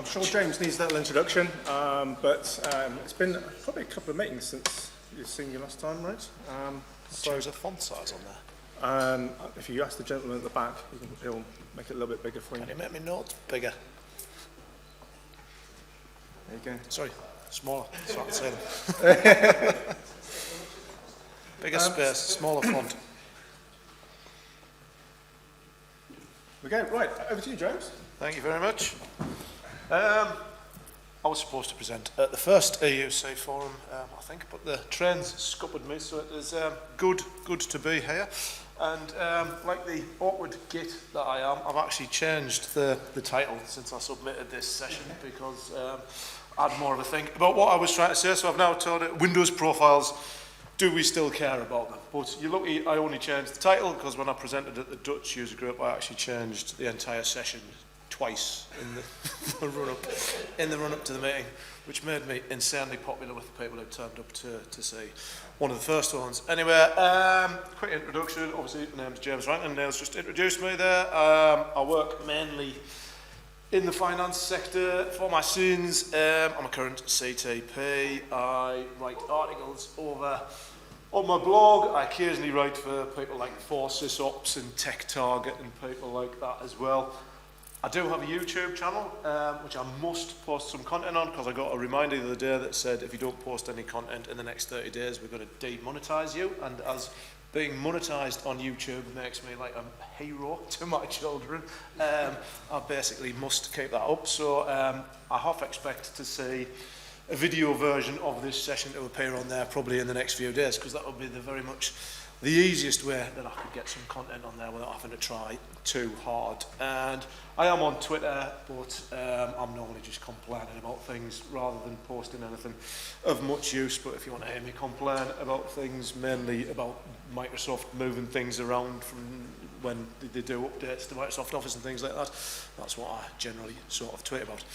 I'm sure James needs a little introduction, but it's been probably a couple of meetings since you've seen you last time, right? So there's a font size on there. If you ask the gentleman at the back, he'll make it a little bit bigger for you. Can you make me notes bigger? There you go. Sorry, smaller, so I can see them. Bigger space, smaller font. We go. Right, over to you, James. Thank you very much. I was supposed to present at the first EUC forum, I think, but the trains scuppered me, so it is good to be here. And like the awkward git that I am, I've actually changed the title since I submitted this session because I had more of a think about what I was trying to say. So I've now told it, Windows profiles, do we still care about them? But you're lucky I only changed the title because when I presented at the Dutch user group, I actually changed the entire session twice in the run-up to the meeting, which made me insanely popular with the people who turned up to see one of the first ones. Anyway, quick introduction. Obviously, my name's James Rankin. Neil's just introduced me there. I work mainly in the finance sector for my sins. I'm a current CTP. I write articles over on my blog. I occasionally write for people like ForSysOps and Tech Target and people like that as well. I do have a YouTube channel, which I must post some content on because I got a reminder the other day that said if you don't post any content in the next 30 days, we're going to demonetize you. And as being monetized on YouTube makes me like a hero to my children, I basically must keep that up. So I half expect to see a video version of this session to appear on there probably in the next few days because that will be very much the easiest way that I could get some content on there without having to try too hard. And I am on Twitter, but I'm normally just complaining about things rather than posting anything of much use. But if you want to hear me complain about things, mainly about Microsoft moving things around from when they do updates to Microsoft Office and things like that, that's what I generally sort of tweet about.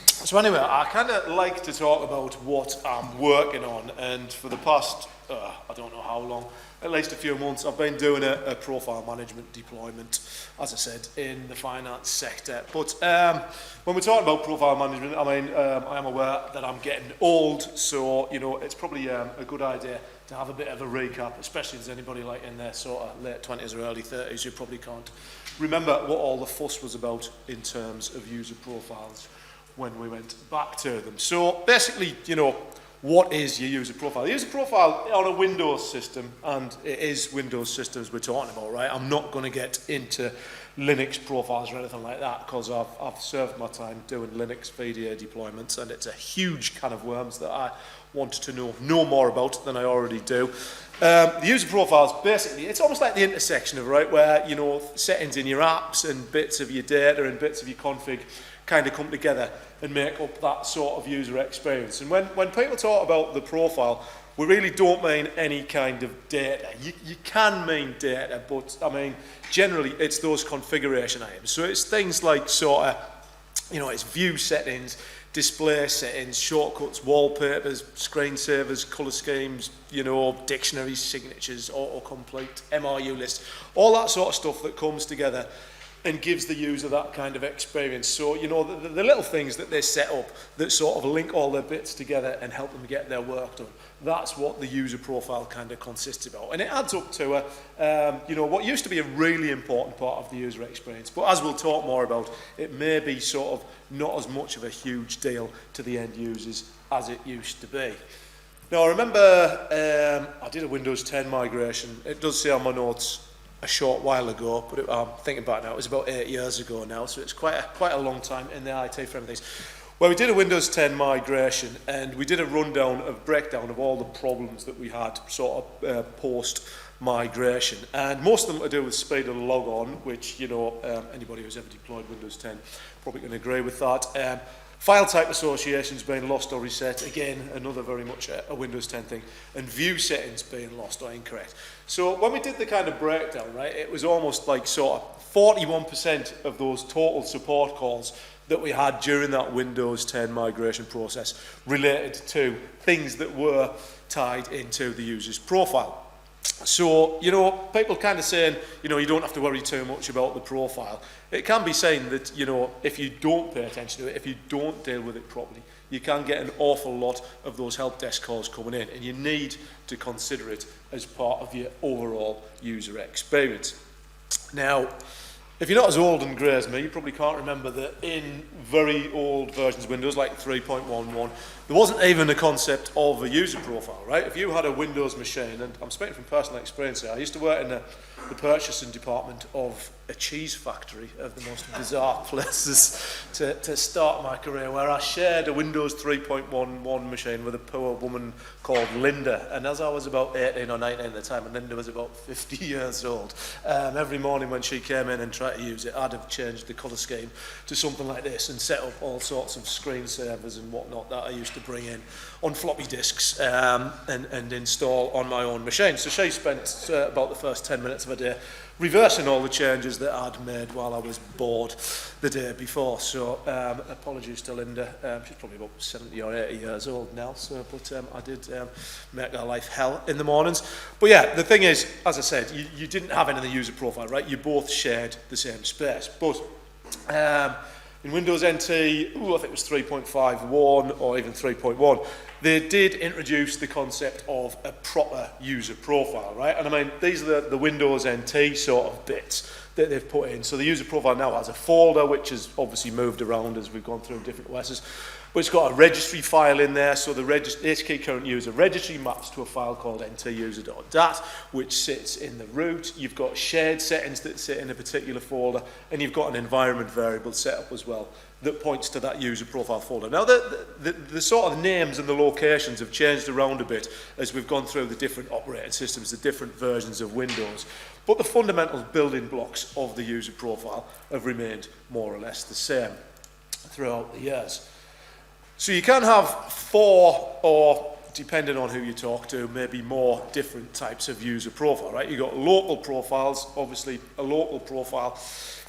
So anyway, I kind of like to talk about what I'm working on, and for the past, I don't know how long, at least a few months, I've been doing a profile management deployment, as I said, in the finance sector. But when we're talking about profile management, I mean, I am aware that I'm getting old, so, you know, it's probably a good idea to have a bit of a recap, especially if there's anybody like in their sort of late 20s or early 30s who probably can't remember what all the fuss was about in terms of user profiles when we went back to them. So basically, you know, what is your user profile? The user profile on a Windows system, and it is Windows systems we're talking about, right? I'm not going to get into Linux profiles or anything like that because I've served my time doing Linux VDA deployments, and it's a huge can of worms that I want to know more about than I already do. The user profiles, basically, it's almost like the intersection of, right, where, you know, settings in your apps and bits of your data and bits of your config kind of come together and make up that sort of user experience. And when people talk about the profile, we really don't mean any kind of data. You can mean data, but I mean, generally it's those configuration items. So it's things like sort of, you know, it's view settings, display settings, shortcuts, wallpapers, screensavers, color schemes, you know, dictionaries, signatures, autocomplete, MRU list, all that sort of stuff that comes together and gives the user that kind of experience. So, you know, the little things that they set up that sort of link all their bits together and help them get their work done, that's what the user profile kind of consists about. And it adds up to you know, what used to be a really important part of the user experience. But as we'll talk more about, it may be sort of not as much of a huge deal to the end users as it used to be. Now, I remember I did a Windows 10 migration. It does say on my notes a short while ago, but I'm thinking about it now, it was about 8 years ago now, so it's quite a long time in the IT frame of things. Well, we did a Windows 10 migration, and we did a breakdown of all the problems that we had sort of post-migration, and most of them to do with speed of logon, which, you know, anybody who's ever deployed Windows 10 probably can agree with that. File type associations being lost or reset, again, another very much a Windows 10 thing, and view settings being lost or incorrect. So when we did the kind of breakdown, right, it was almost like sort of 41% of those total support calls that we had during that Windows 10 migration process related to things that were tied into the user's profile. So, you know, people kind of saying, you know, you don't have to worry too much about the profile. It can be saying that, you know, if you don't pay attention to it, if you don't deal with it properly, you can get an awful lot of those help desk calls coming in, and you need to consider it as part of your overall user experience. Now, if you're not as old and grey as me, you probably can't remember that in very old versions of Windows, like 3.11, there wasn't even a concept of a user profile, right? If you had a Windows machine, and I'm speaking from personal experience here, I used to work in the purchasing department of a cheese factory, of the most bizarre places to start my career, where I shared a Windows 3.11 machine with a poor woman called Linda. And as I was about 18 or 19 at the time, and Linda was about 50 years old, every morning when she came in and tried to use it, I'd have changed the colour scheme to something like this and set up all sorts of screensavers and whatnot that I used to bring in on floppy disks and install on my own machine. So she spent about the first 10 minutes of a day reversing all the changes that I'd made while I was bored the day before. So apologies to Linda. She's probably about 70 or 80 years old now, so but I did make her life hell in the mornings. But yeah, the thing is, as I said, you didn't have any of the user profile, right? You both shared the same space. But in Windows NT, I think it was 3.51 or even 3.1, they did introduce the concept of a proper user profile, right? And I mean, these are the Windows NT sort of bits that they've put in. So the user profile now has a folder, which has obviously moved around as we've gone through different OSs. But it's got a registry file in there, so the HK current user registry maps to a file called ntuser.dat, which sits in the root. You've got shared settings that sit in a particular folder, and you've got an environment variable set up as well that points to that user profile folder. Now, the sort of names and the locations have changed around a bit as we've gone through the different operating systems, the different versions of Windows. But the fundamental building blocks of the user profile have remained more or less the same throughout the years. So you can have 4 or, depending on who you talk to, maybe more different types of user profile, right? You've got local profiles. Obviously, a local profile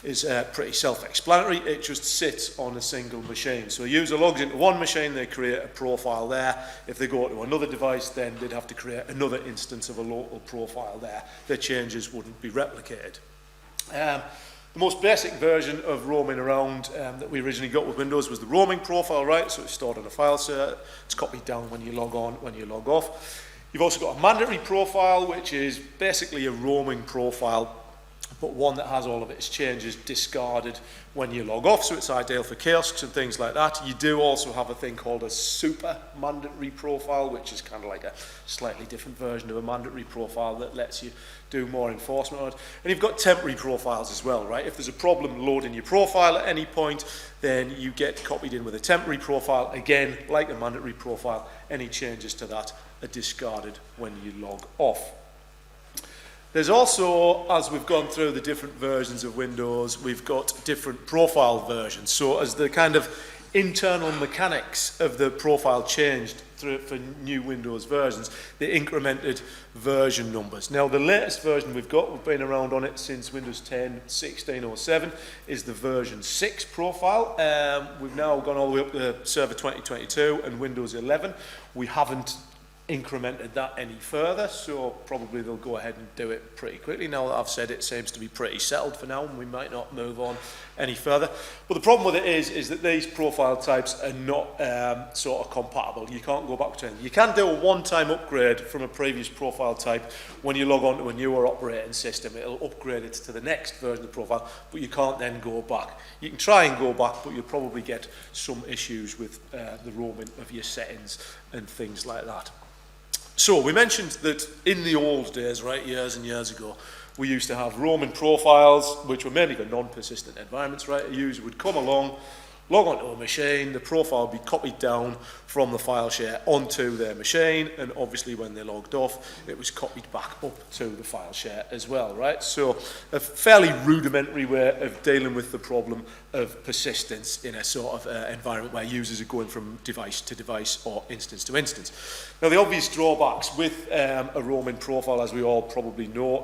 is pretty self-explanatory. It just sits on a single machine. So a user logs into one machine, they create a profile there. If they go to another device, then they'd have to create another instance of a local profile there. Their changes wouldn't be replicated. The most basic version of roaming around that we originally got with Windows was the roaming profile, right? So it's stored on a file server. It's copied down when you log on, when you log off. You've also got a mandatory profile, which is basically a roaming profile, but one that has all of its changes discarded when you log off, so it's ideal for kiosks and things like that. You do also have a thing called a super mandatory profile, which is kind of like a slightly different version of a mandatory profile that lets you do more enforcement on it. And you've got temporary profiles as well, right? If there's a problem loading your profile at any point, then you get copied in with a temporary profile. Again, like a mandatory profile, any changes to that are discarded when you log off. There's also, as we've gone through the different versions of Windows, we've got different profile versions. So as the kind of internal mechanics of the profile changed for new Windows versions, they incremented version numbers. Now, the latest version we've been around on it since Windows 10 1607, is the version 6 profile. We've now gone all the way up to Server 2022 and Windows 11. We haven't incremented that any further, so probably they'll go ahead and do it pretty quickly. Now that I've said it seems to be pretty settled for now, and we might not move on any further. But the problem with it is that these profile types are not sort of compatible. You can't go back to anything. You can do a one-time upgrade from a previous profile type when you log on to a newer operating system. It'll upgrade it to the next version of the profile, but you can't then go back. You can try and go back, but you'll probably get some issues with the roaming of your settings and things like that. So we mentioned that in the old days, right, years and years ago, we used to have roaming profiles, which were mainly for non-persistent environments, right? A user would come along, log onto a machine, the profile would be copied down from the file share onto their machine, and obviously when they logged off, it was copied back up to the file share as well, right? So a fairly rudimentary way of dealing with the problem of persistence in a sort of environment where users are going from device to device or instance to instance. Now, the obvious drawbacks with a roaming profile, as we all probably know,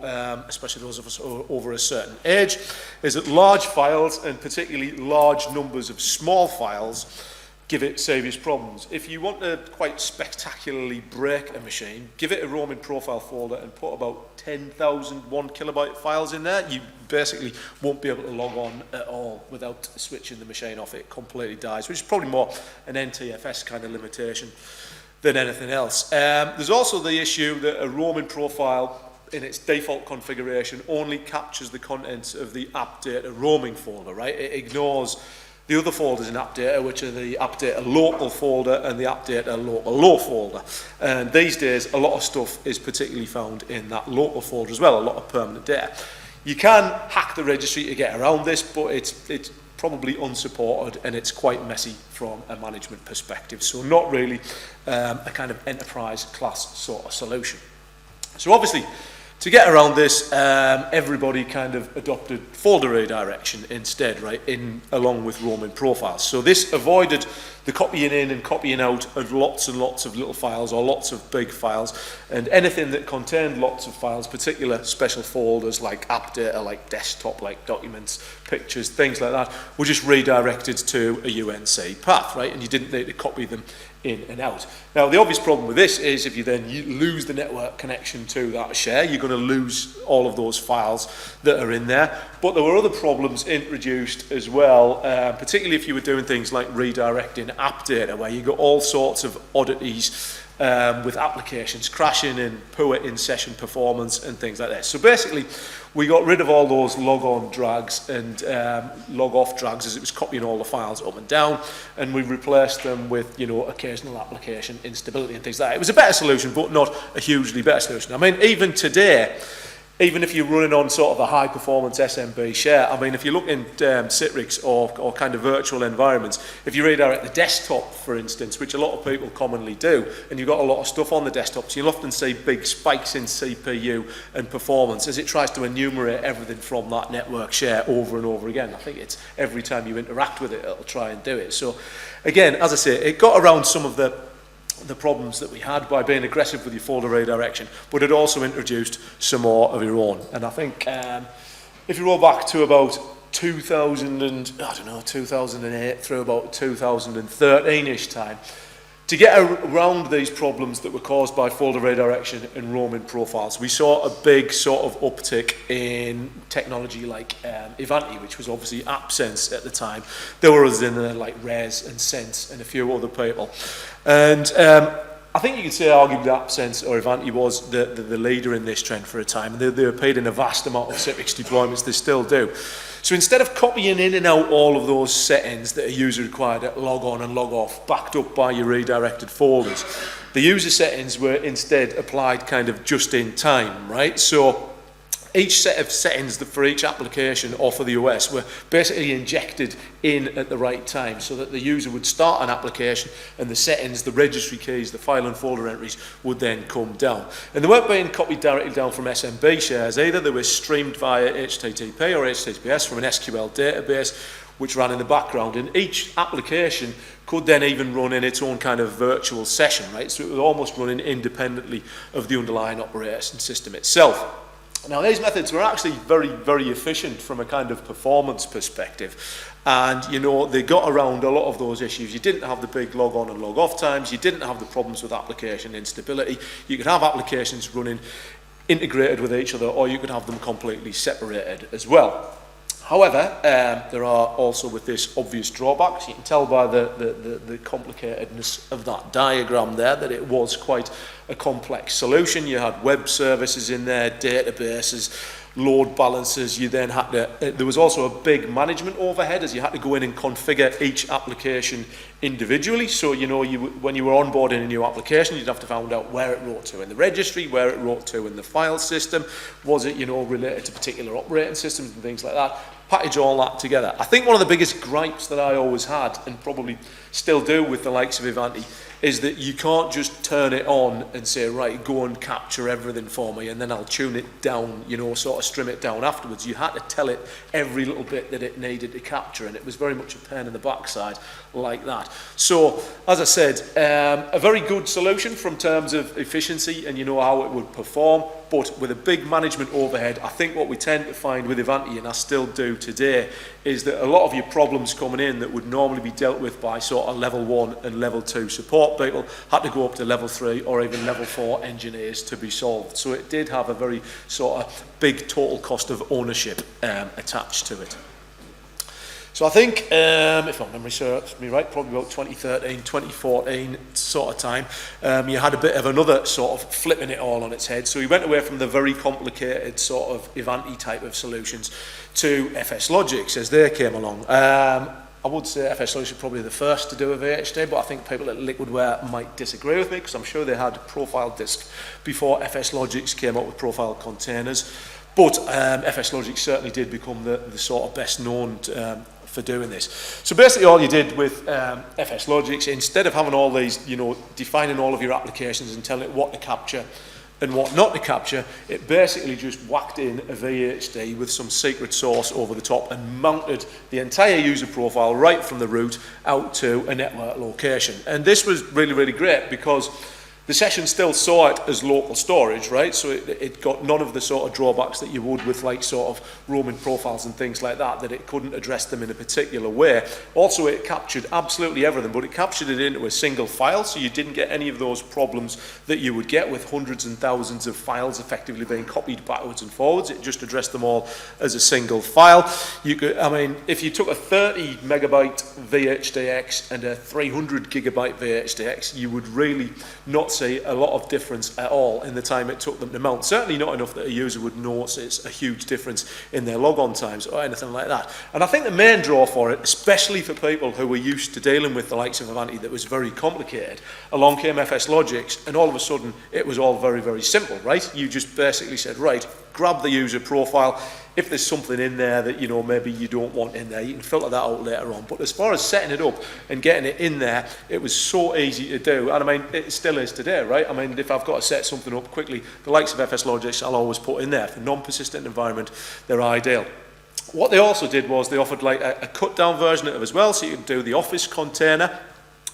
especially those of us over a certain age, is that large files, and particularly large numbers of small files, give it serious problems. If you want to quite spectacularly break a machine, give it a roaming profile folder and put about 10,000 1 kilobyte files in there. You basically won't be able to log on at all without switching the machine off. It completely dies, which is probably more an NTFS kind of limitation than anything else. There's also the issue that a roaming profile in its default configuration only captures the contents of the app data roaming folder, right? It ignores the other folders in app data, which are the app data local folder and the app data local folder. And these days, a lot of stuff is particularly found in that local folder as well, a lot of permanent data. You can hack the registry to get around this, but it's probably unsupported and it's quite messy from a management perspective. So not really a kind of enterprise class sort of solution. So obviously, to get around this, everybody kind of adopted folder redirection instead, right, along with roaming profiles. So this avoided the copying in and copying out of lots and lots of little files or lots of big files, and anything that contained lots of files, particular special folders like app data, like desktop, like documents, pictures, things like that, were just redirected to a UNC path, right, and you didn't need to copy them in and out. Now, the obvious problem with this is if you then lose the network connection to that share, you're going to lose all of those files that are in there. But there were other problems introduced as well, particularly if you were doing things like redirecting app data, where you got all sorts of oddities with applications crashing and poor in-session performance and things like that. So basically, we got rid of all those log-on drags and log-off drags as it was copying all the files up and down, and we replaced them with, you know, occasional application instability and things like that. It was a better solution, but not a hugely better solution. I mean, even today, even if you're running on sort of a high-performance SMB share, I mean, if you look in Citrix or kind of virtual environments, if you redirect the desktop, for instance, which a lot of people commonly do, and you've got a lot of stuff on the desktop, so you'll often see big spikes in CPU and performance as it tries to enumerate everything from that network share over and over again. I think it's every time you interact with it, it'll try and do it. So, again, as I say, it got around some of the problems that we had by being aggressive with your folder redirection, but it also introduced some more of your own. And I think if you roll back to about 2008 through about 2013-ish time, to get around these problems that were caused by folder redirection and roaming profiles, we saw a big sort of uptick in technology like Ivanti, which was obviously AppSense at the time. There were others in there like Res and Sense and a few other people. And I think you could say arguably AppSense or Ivanti was the leader in this trend for a time. They appeared in a vast amount of Citrix deployments, they still do. So instead of copying in and out all of those settings that a user required at log on and log off, backed up by your redirected folders, the user settings were instead applied kind of just in time, right? So each set of settings for each application or for the OS were basically injected in at the right time so that the user would start an application and the settings, the registry keys, the file and folder entries would then come down. And they weren't being copied directly down from SMB shares either. They were streamed via HTTP or HTTPS from an SQL database which ran in the background, and each application could then even run in its own kind of virtual session, right? So it was almost running independently of the underlying operating system itself. Now, these methods were actually very, very efficient from a kind of performance perspective. And, you know, they got around a lot of those issues. You didn't have the big log on and log off times. You didn't have the problems with application instability. You could have applications running integrated with each other, or you could have them completely separated as well. However, there are also with this obvious drawbacks. You can tell by the complicatedness of that diagram there that it was quite a complex solution. You had web services in there, databases, load balancers. You then had to, there was also a big management overhead as you had to go in and configure each application individually. So, you know, when you were onboarding a new application, you'd have to find out where it wrote to in the registry, where it wrote to in the file system. Was it, you know, related to particular operating systems and things like that? Package all that together. I think one of the biggest gripes that I always had, and probably still do with the likes of Ivanti, is that you can't just turn it on and say, right, go and capture everything for me, and then I'll tune it down, you know, sort of trim it down afterwards. You had to tell it every little bit that it needed to capture, and it was very much a pain in the backside like that. So, as I said, a very good solution from terms of efficiency and, you know, how it would perform, but with a big management overhead, I think what we tend to find with Ivanti, and I still do today, is that a lot of your problems coming in that would normally be dealt with by sort of level 1 and level 2 support people had to go up to level 3 or even level 4 engineers to be solved. So it did have a very sort of big total cost of ownership attached to it. So I think, if my memory serves me right, probably about 2013, 2014 sort of time, you had a bit of another sort of flipping it all on its head. So we went away from the very complicated sort of Ivanti type of solutions to FSLogix as they came along. I would say FSLogix were probably the first to do a VHD, but I think people at Liquidware might disagree with me because I'm sure they had profile disk before FSLogix came up with profile containers. But FSLogix certainly did become the sort of best known for doing this. So basically all you did with FSLogix, instead of having all these, you know, defining all of your applications and telling it what to capture and what not to capture, it basically just whacked in a VHD with some secret source over the top and mounted the entire user profile right from the root out to a network location. And this was really, really great because the session still saw it as local storage, right? So it got none of the sort of drawbacks that you would with like sort of roaming profiles and things like that, that it couldn't address them in a particular way. Also, it captured absolutely everything, but it captured it into a single file, so you didn't get any of those problems that you would get with hundreds and thousands of files effectively being copied backwards and forwards. It just addressed them all as a single file. You could, I mean, if you took a 30 megabyte VHDX and a 300 gigabyte VHDX, you would really not see a lot of difference at all in the time it took them to mount. Certainly not enough that a user would notice a huge difference in their logon times or anything like that. And I think the main draw for it, especially for people who were used to dealing with the likes of Ivanti that was very complicated, along came FSLogix and all of a sudden it was all very, very simple, right? You just basically said, right, grab the user profile. If there's something in there that, you know, maybe you don't want in there, you can filter that out later on. But as far as setting it up and getting it in there, it was so easy to do. And I mean, it still is today, right? I mean, if I've got to set something up quickly, the likes of FSLogix I'll always put in there. For non-persistent environment, they're ideal. What they also did was they offered like a cut down version of it as well, so you could do the Office container,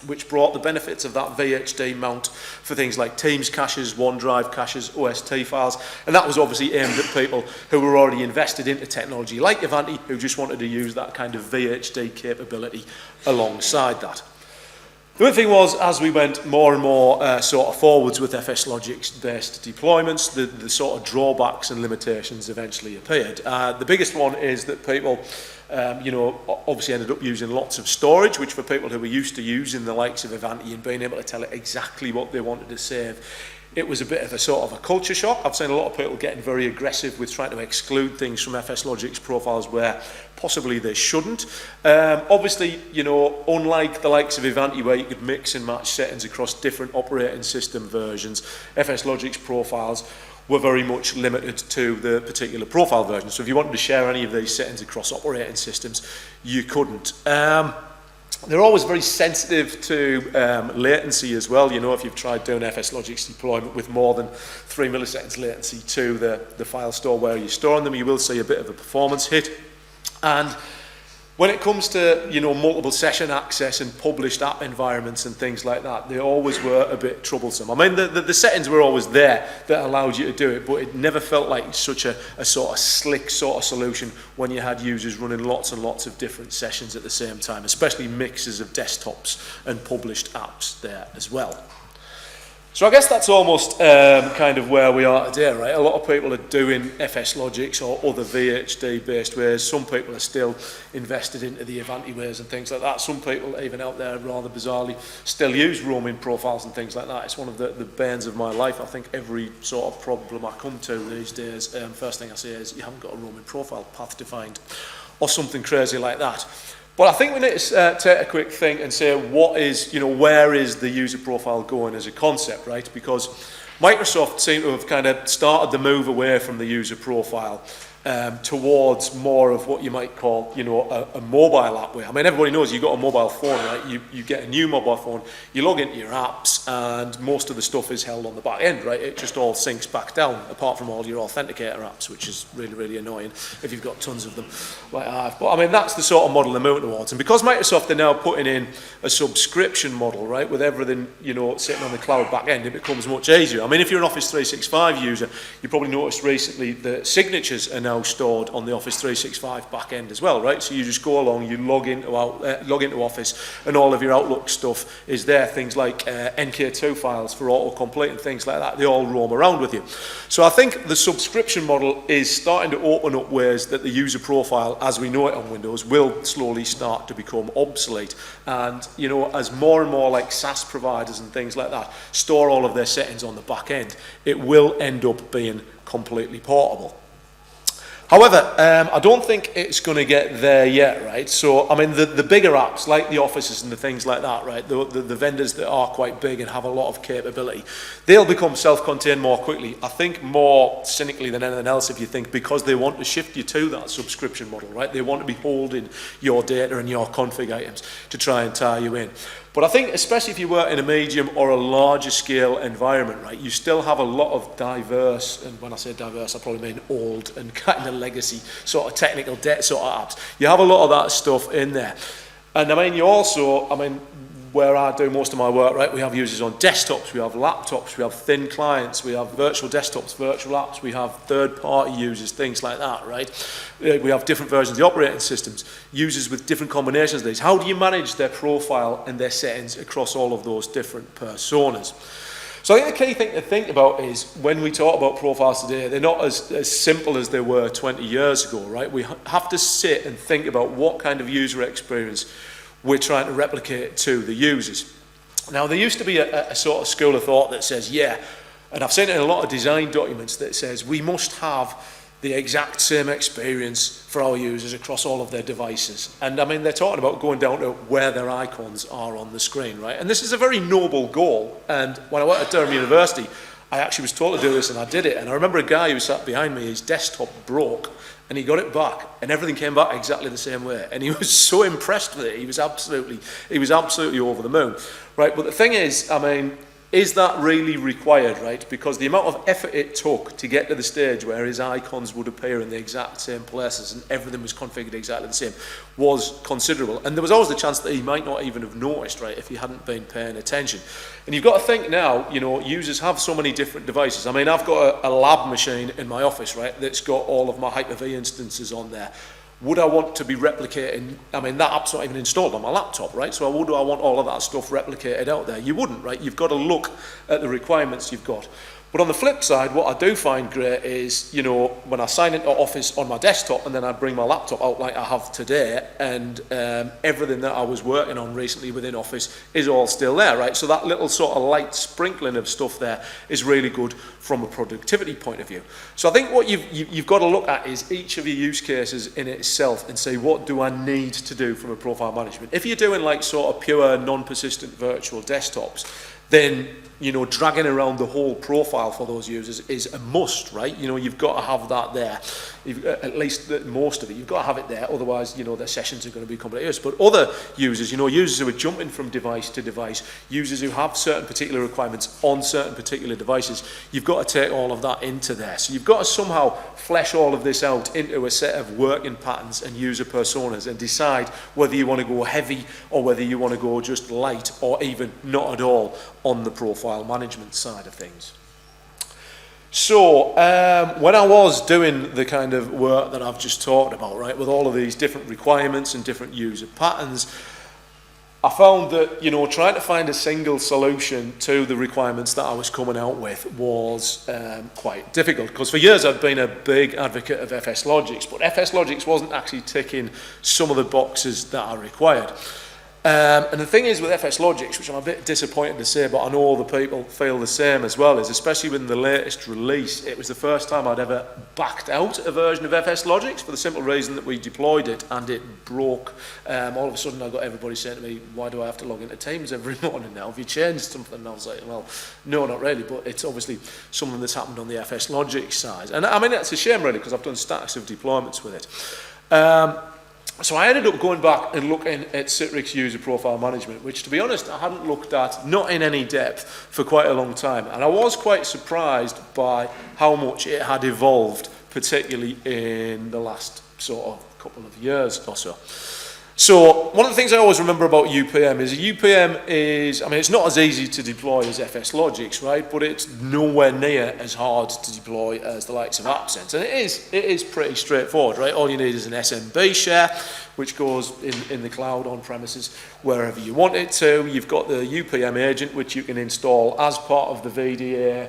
which brought the benefits of that VHD mount for things like Teams caches, OneDrive caches, OST files, and that was obviously aimed at people who were already invested into technology like Ivanti, who just wanted to use that kind of VHD capability alongside that. The other thing was, as we went more and more sort of forwards with FSLogix-based deployments, the sort of drawbacks and limitations eventually appeared. The biggest one is that people you know, obviously ended up using lots of storage, which for people who were used to using the likes of Ivanti and being able to tell it exactly what they wanted to save, it was a bit of a sort of a culture shock. I've seen a lot of people getting very aggressive with trying to exclude things from FSLogix profiles where possibly they shouldn't. Obviously, you know, unlike the likes of Ivanti where you could mix and match settings across different operating system versions, FSLogix profiles were very much limited to the particular profile version. So if you wanted to share any of these settings across operating systems, you couldn't. They're always very sensitive to latency as well. You know, if you've tried doing FSLogix deployment with more than 3 milliseconds latency to the file store where you're storing them, you will see a bit of a performance hit. And when it comes to, you know, multiple session access and published app environments and things like that, they always were a bit troublesome. I mean, the settings were always there that allowed you to do it, but it never felt like such a sort of slick sort of solution when you had users running lots and lots of different sessions at the same time, especially mixes of desktops and published apps there as well. So I guess that's almost kind of where we are today, right? A lot of people are doing FSLogix or other VHD-based ways. Some people are still invested into the Ivanti ways and things like that. Some people, even out there, rather bizarrely, still use roaming profiles and things like that. It's one of the banes of my life. I think every sort of problem I come to these days, first thing I say is, you haven't got a roaming profile path defined, or something crazy like that. But I think we need to take a quick think and say what is, you know, where is the user profile going as a concept, right? Because Microsoft seem to have kind of started the move away from the user profile towards more of what you might call, you know, a mobile app way. I mean, everybody knows you've got a mobile phone, right? You get a new mobile phone, you log into your apps, and most of the stuff is held on the back end, right? It just all syncs back down, apart from all your authenticator apps, which is really, really annoying if you've got tons of them like I have. But I mean, that's the sort of model they're moving towards. And because Microsoft are now putting in a subscription model, right, with everything, you know, sitting on the cloud back end, it becomes much easier. I mean, if you're an Office 365 user, you probably noticed recently that signatures are now stored on the Office 365 back end as well, right? So you just go along, you log into Office, and all of your Outlook stuff is there. Things like NK2 files for autocomplete and things like that, they all roam around with you. So I think the subscription model is starting to open up ways that the user profile, as we know it on Windows, will slowly start to become obsolete. And, you know, as more and more like SaaS providers and things like that store all of their settings on the back end, it will end up being completely portable. However, I don't think it's going to get there yet, right? So, I mean, the bigger apps, like the Offices and the things like that, right, the vendors that are quite big and have a lot of capability, they'll become self-contained more quickly. I think more cynically than anything else, if you think, because they want to shift you to that subscription model, right? They want to be holding your data and your config items to try and tie you in. But I think, especially if you work in a medium or a larger scale environment, right, you still have a lot of diverse, and when I say diverse, I probably mean old and kind of legacy sort of technical debt sort of apps. You have a lot of that stuff in there. And I mean, you also, I mean, where I do most of my work, right, we have users on desktops, we have laptops, we have thin clients, we have virtual desktops, virtual apps, we have third-party users, things like that, right? We have different versions of the operating systems, users with different combinations of these. How do you manage their profile and their settings across all of those different personas? So I think the key thing to think about is when we talk about profiles today, they're not as simple as they were 20 years ago, right? We have to sit and think about what kind of user experience we're trying to replicate to the users. Now, there used to be a sort of school of thought that says, yeah, and I've seen it in a lot of design documents that says we must have the exact same experience for our users across all of their devices. And I mean, they're talking about going down to where their icons are on the screen, right? And this is a very noble goal. And when I worked at Durham University, I actually was told to do this and I did it. And I remember a guy who sat behind me, his desktop broke and he got it back and everything came back exactly the same way. And he was so impressed with it. He was absolutely over the moon, right? But the thing is, I mean, is that really required, right? Because the amount of effort it took to get to the stage where his icons would appear in the exact same places and everything was configured exactly the same was considerable. And there was always the chance that he might not even have noticed, right, if he hadn't been paying attention. And you've got to think now, you know, users have so many different devices. I mean, I've got a lab machine in my office, right, that's got all of my Hyper-V instances on there. Would I want to be replicating, I mean, that app's not even installed on my laptop, right? So would I want all of that stuff replicated out there? You wouldn't, right? You've got to look at the requirements you've got. But on the flip side, what I do find great is, you know, when I sign into Office on my desktop and then I bring my laptop out like I have today, and everything that I was working on recently within Office is all still there, right? So that little sort of light sprinkling of stuff there is really good from a productivity point of view. So I think what you've got to look at is each of your use cases in itself and say, what do I need to do from a profile management? If you're doing like sort of pure non-persistent virtual desktops, then, you know, dragging around the whole profile for those users is a must, right? You know, you've got to have that there. At least most of it, you've got to have it there. Otherwise, you know, their sessions are going to be completely useless. But other users, you know, users who are jumping from device to device, users who have certain particular requirements on certain particular devices, you've got to take all of that into there. So you've got to somehow flesh all of this out into a set of working patterns and user personas and decide whether you want to go heavy or whether you want to go just light or even not at all on the profile management side of things. So when I was doing the kind of work that I've just talked about, right, with all of these different requirements and different user patterns, I found that, you know, trying to find a single solution to the requirements that I was coming out with was quite difficult, because for years I've been a big advocate of FSLogix, but FSLogix wasn't actually ticking some of the boxes that I required. And the thing is with FSLogix, which I'm a bit disappointed to say, but I know all the people feel the same as well, is especially with the latest release, it was the first time I'd ever backed out a version of FSLogix for the simple reason that we deployed it and it broke. All of a sudden I got everybody saying to me, why do I have to log into Teams every morning now? Have you changed something? And I was like, well, no, not really, but it's obviously something that's happened on the FSLogix side. And I mean, that's a shame really, because I've done stacks of deployments with it. So I ended up going back and looking at Citrix User Profile Management, which, to be honest, I hadn't looked at, not in any depth, for quite a long time. And I was quite surprised by how much it had evolved, particularly in the last sort of couple of years or so. So one of the things I always remember about UPM is UPM is, I mean, it's not as easy to deploy as FSLogix, right? But it's nowhere near as hard to deploy as the likes of AppSense. And it is pretty straightforward, right? All you need is an SMB share, which goes in the cloud on premises wherever you want it to. You've got the UPM agent, which you can install as part of the VDA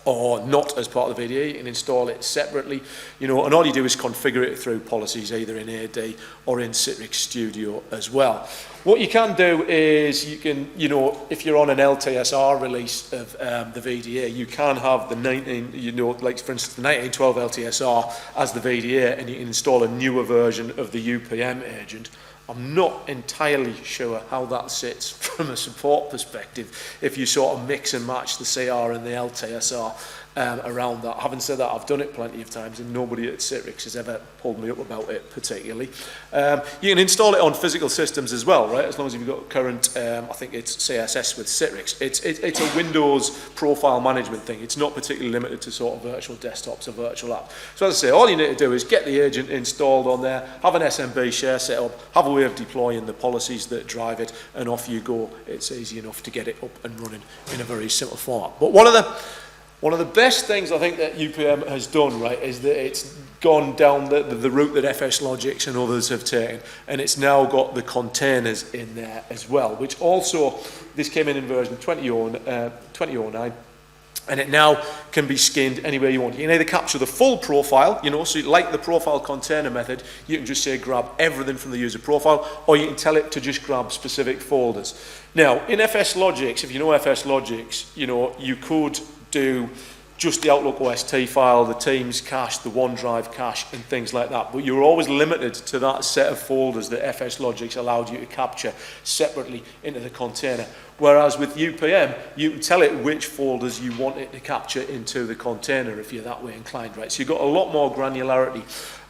or not as part of the VDA. You can install it separately, you know, and all you do is configure it through policies either in AD or in Citrix Studio as well. What you can do is you can, you know, if you're on an LTSR release of the VDA, you can have the 19, you know, like for instance the 1912 LTSR as the VDA, and you can install a newer version of the UPM agent. I'm not entirely sure how that sits from a support perspective if you sort of mix and match the CR and the LTSR around that. Having said that, I've done it plenty of times and nobody at Citrix has ever pulled me up about it particularly. You can install it on physical systems as well, right? As long as you've got current, I think it's CSS with Citrix. It's a Windows profile management thing. It's not particularly limited to sort of virtual desktops or virtual apps. So as I say, all you need to do is get the agent installed on there, have an SMB share set up, have a way of deploying the policies that drive it, and off you go. It's easy enough to get it up and running in a very simple format. But one of the best things I think that UPM has done, right, is that it's gone down the route that FSLogix and others have taken, and it's now got the containers in there as well, which also, this came in version 2009, and it now can be skinned anywhere you want. You can either capture the full profile, you know, so like the profile container method, you can just say grab everything from the user profile, or you can tell it to just grab specific folders. Now, in FSLogix, if you know FSLogix, you know, you could do just the Outlook OST file, the Teams cache, the OneDrive cache, and things like that. But you're always limited to that set of folders that FSLogix allowed you to capture separately into the container. Whereas with UPM, you can tell it which folders you want it to capture into the container if you're that way inclined, right? So you've got a lot more granularity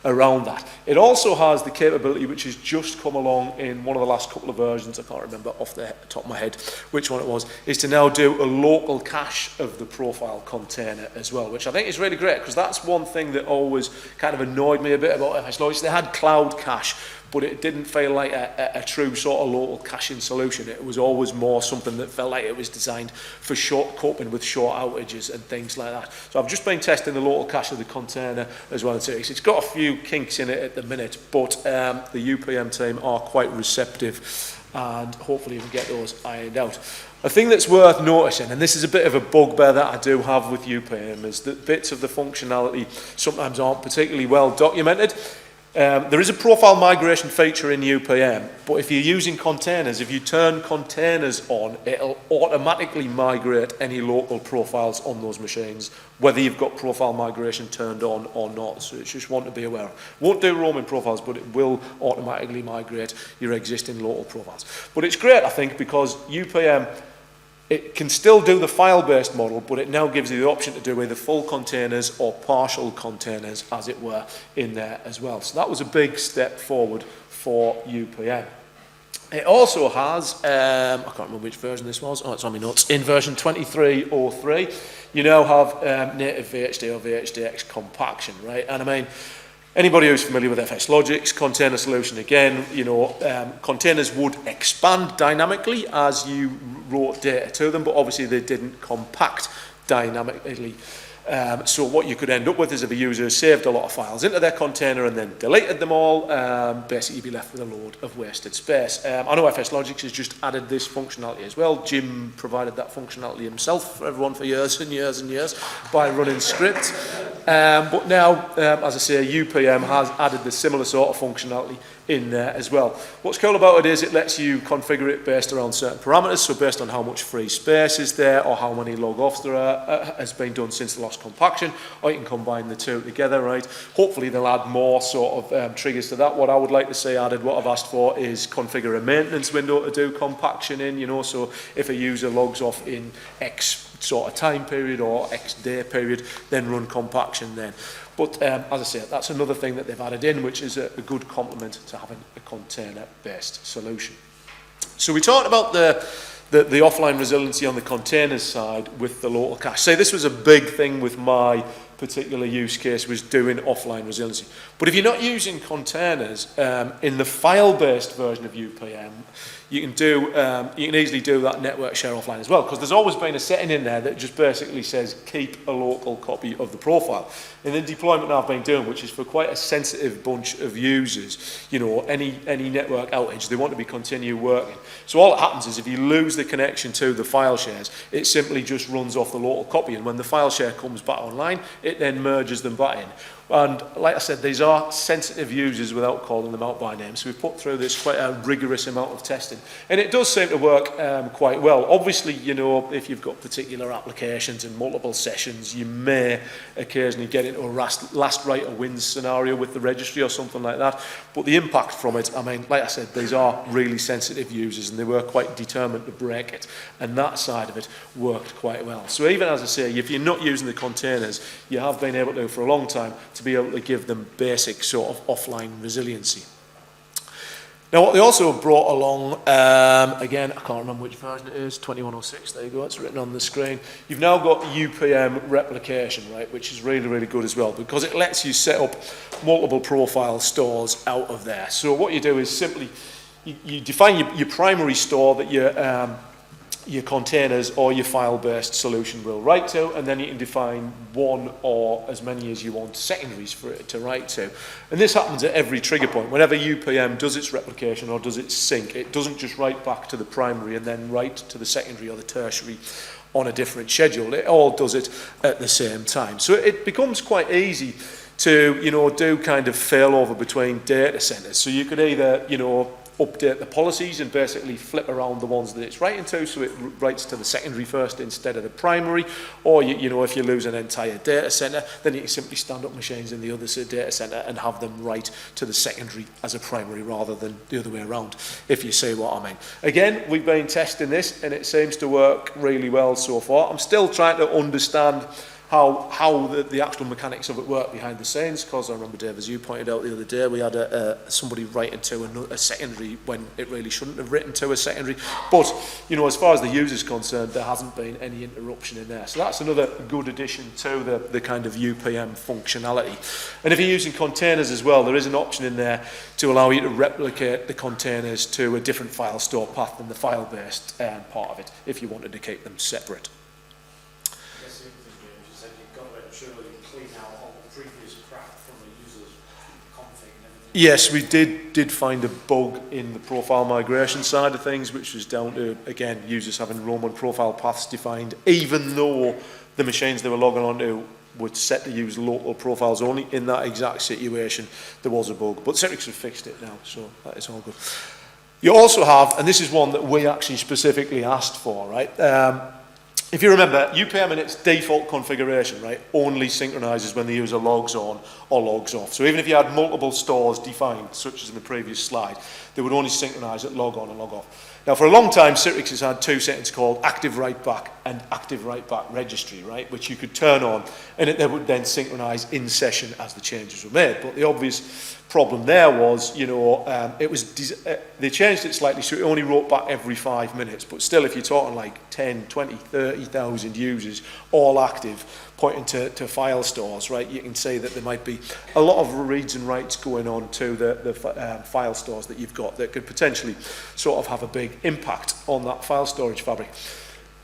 around that. It also has the capability, which has just come along in one of the last couple of versions, I can't remember off the top of my head which one it was, is to now do a local cache of the profile container as well, which I think is really great, because that's one thing that always kind of annoyed me a bit about FSLogix. They had cloud cache, but it didn't feel like a true sort of local caching solution. It was always more something that felt like it was designed for coping with short outages and things like that. So I've just been testing the local cache of the container as well. It's got a few kinks in it at the minute, but the UPM team are quite receptive, and hopefully we can get those ironed out. A thing that's worth noticing, and this is a bit of a bugbear that I do have with UPM, is that bits of the functionality sometimes aren't particularly well documented. There is a profile migration feature in UPM, but if you're using containers, if you turn containers on, it'll automatically migrate any local profiles on those machines, whether you've got profile migration turned on or not. So it's just one to be aware of. Won't do roaming profiles, but it will automatically migrate your existing local profiles. But it's great, I think, because UPM, it can still do the file-based model, but it now gives you the option to do either full containers or partial containers, as it were, in there as well. So that was a big step forward for UPM. It also has, I can't remember which version this was, oh, it's on my notes, in version 23.03, you now have native VHD or VHDX compaction, right? And I mean, anybody who's familiar with FSLogix, container solution, again, you know, containers would expand dynamically as you wrote data to them, but obviously they didn't compact dynamically. So what you could end up with is if a user saved a lot of files into their container and then deleted them all, basically you'd be left with a load of wasted space. I know FSLogix has just added this functionality as well. Jim provided that functionality himself for everyone for years and years and years by running scripts. But now, as I say, UPM has added the similar sort of functionality in there as well. What's cool about it is it lets you configure it based around certain parameters, so based on how much free space is there or how many log-offs there are, has been done since the last compaction, or you can combine the two together, right? Hopefully they'll add more sort of triggers to that. What I would like to see added, what I've asked for, is configure a maintenance window to do compaction in, you know, so if a user logs off in X sort of time period or X day period, then run compaction then. But as I say, that's another thing that they've added in, which is a good complement to having a container-based solution. So we talked about the offline resiliency on the containers side with the local cache. Say this was a big thing with my particular use case, was doing offline resiliency. But if you're not using containers, in the file-based version of UPM, you can easily do that network share offline as well, because there's always been a setting in there that just basically says keep a local copy of the profile. In the deployment I've been doing, which is for quite a sensitive bunch of users, you know, any network outage, they want to be continue working. So all that happens is if you lose the connection to the file shares, it simply just runs off the local copy, and when the file share comes back online, it then merges them back in. And like I said, these are sensitive users without calling them out by name. So we've put through this quite a rigorous amount of testing. And it does seem to work quite well. Obviously, you know, if you've got particular applications and multiple sessions, you may occasionally get into a last writer wins scenario with the registry or something like that. But the impact from it, I mean, like I said, these are really sensitive users and they were quite determined to break it. And that side of it worked quite well. So even as I say, if you're not using the containers, you have been able to, for a long time, to be able to give them basic sort of offline resiliency. Now what they also brought along, again, I can't remember which version it is, 2106, there you go, it's written on the screen. You've now got UPM replication, right, which is really, really good as well, because it lets you set up multiple profile stores out of there. So what you do is simply, you define your primary store that your containers or your file-based solution will write to, and then you can define one or as many as you want secondaries for it to write to. And this happens at every trigger point. Whenever UPM does its replication or does its sync, it doesn't just write back to the primary and then write to the secondary or the tertiary on a different schedule. It all does it at the same time. So it becomes quite easy to, you know, do kind of failover between data centers. So you could either, you know, update the policies and basically flip around the ones that it's writing to, so it writes to the secondary first instead of the primary, or you know, if you lose an entire data center, then you can simply stand up machines in the other data center and have them write to the secondary as a primary rather than the other way around, if you see what I mean. Again, we've been testing this and it seems to work really well so far. I'm still trying to understand how the actual mechanics of it work behind the scenes, because I remember, Dave, as you pointed out the other day, we had somebody writing to a secondary when it really shouldn't have written to a secondary. But, you know, as far as the user's concerned, there hasn't been any interruption in there. So that's another good addition to the kind of UPM functionality. And if you're using containers as well, there is an option in there to allow you to replicate the containers to a different file store path than the file-based part of it, if you wanted to keep them separate. Yes, we did find a bug in the profile migration side of things, which was down to, again, users having Roman profile paths defined, even though the machines they were logging onto were set to use local profiles only. In that exact situation, there was a bug. But Citrix have fixed it now, so that is all good. You also have, and this is one that we actually specifically asked for, right? If you remember, UPM in its default configuration, right, only synchronizes when the user logs on or logs off. So even if you had multiple stores defined, such as in the previous slide, they would only synchronize at log on and log off. Now, for a long time, Citrix has had two settings called active write back and active write back registry, right, which you could turn on, and it would then synchronize in session as the changes were made. But the obvious problem there was, you know, they changed it slightly, so it only wrote back every 5 minutes. But still, if you're talking like 10, 20, 30,000 users, all active, pointing to file stores, right, you can see that there might be a lot of reads and writes going on to the file stores that you've got that could potentially sort of have a big impact on that file storage fabric.